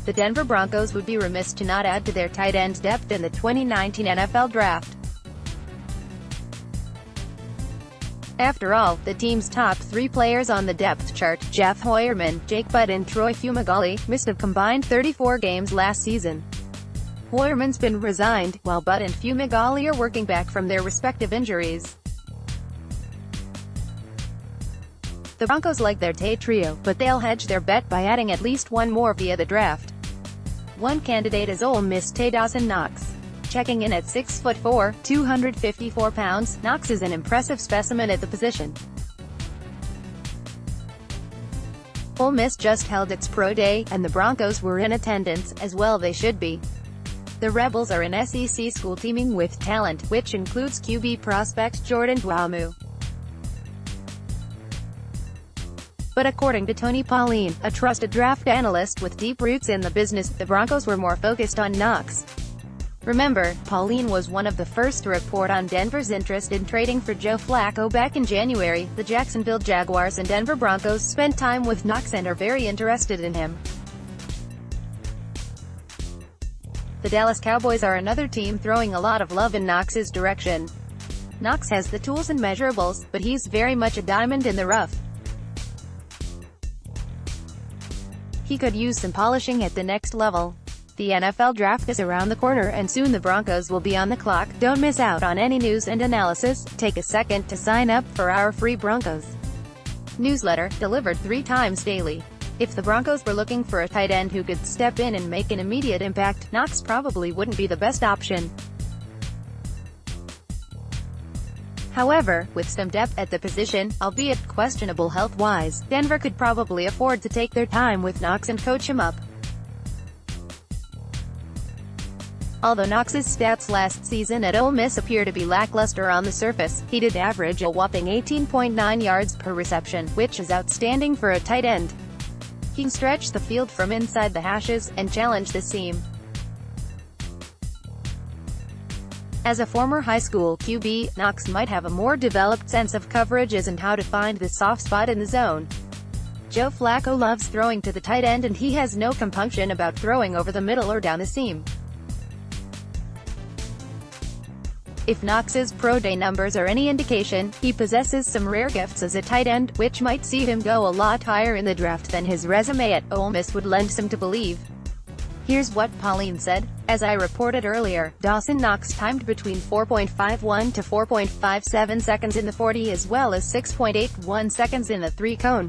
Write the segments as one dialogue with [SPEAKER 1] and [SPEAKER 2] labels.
[SPEAKER 1] The Denver Broncos would be remiss to not add to their tight end depth in the 2019 NFL Draft. After all, the team's top three players on the depth chart, Jeff Heuerman, Jake Butt and Troy Fumagalli, missed a combined 34 games last season. Heuerman's been resigned, while Butt and Fumagalli are working back from their respective injuries. The Broncos like their Tay trio, but they'll hedge their bet by adding at least one more via the draft. One candidate is Ole Miss Tay Dawson Knox. Checking in at 6'4", 254 pounds, Knox is an impressive specimen at the position. Ole Miss just held its pro day, and the Broncos were in attendance, as well they should be. The Rebels are an SEC school teeming with talent, which includes QB prospect Jordan Ta'amu. But according to Tony Pauline, a trusted draft analyst with deep roots in the business, the Broncos were more focused on Knox. Remember, Pauline was one of the first to report on Denver's interest in trading for Joe Flacco back in January. The Jacksonville Jaguars and Denver Broncos spent time with Knox and are very interested in him. The Dallas Cowboys are another team throwing a lot of love in Knox's direction. Knox has the tools and measurables, but he's very much a diamond in the rough. He could use some polishing at the next level. The NFL Draft is around the corner and soon the Broncos will be on the clock. Don't miss out on any news and analysis. Take a second to sign up for our free Broncos newsletter, delivered 3 times daily. If the Broncos were looking for a tight end who could step in and make an immediate impact, Knox probably wouldn't be the best option. However, with some depth at the position, albeit questionable health-wise, Denver could probably afford to take their time with Knox and coach him up. Although Knox's stats last season at Ole Miss appear to be lackluster on the surface, he did average a whopping 18.9 yards per reception, which is outstanding for a tight end. He can stretch the field from inside the hashes, and challenge the seam. As a former high school QB, Knox might have a more developed sense of coverages and how to find the soft spot in the zone. Joe Flacco loves throwing to the tight end and he has no compunction about throwing over the middle or down the seam. If Knox's pro day numbers are any indication, he possesses some rare gifts as a tight end, which might see him go a lot higher in the draft than his resume at Ole Miss would lend some to believe. Here's what Pauline said. As I reported earlier, Dawson Knox timed between 4.51 to 4.57 seconds in the 40 as well as 6.81 seconds in the 3-cone.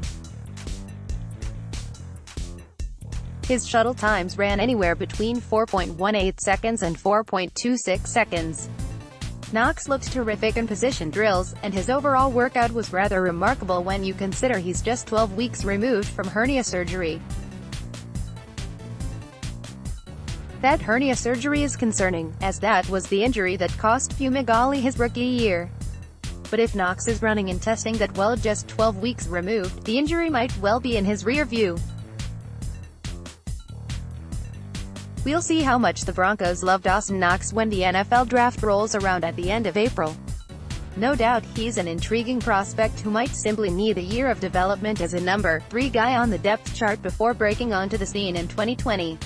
[SPEAKER 1] His shuttle times ran anywhere between 4.18 seconds and 4.26 seconds. Knox looked terrific in position drills, and his overall workout was rather remarkable when you consider he's just 12 weeks removed from hernia surgery. That hernia surgery is concerning, as that was the injury that cost Fumagalli his rookie year. But if Knox is running and testing that well just 12 weeks removed, the injury might well be in his rear view. We'll see how much the Broncos love Dawson Knox when the NFL Draft rolls around at the end of April. No doubt he's an intriguing prospect who might simply need a year of development as a number 3 guy on the depth chart before breaking onto the scene in 2020.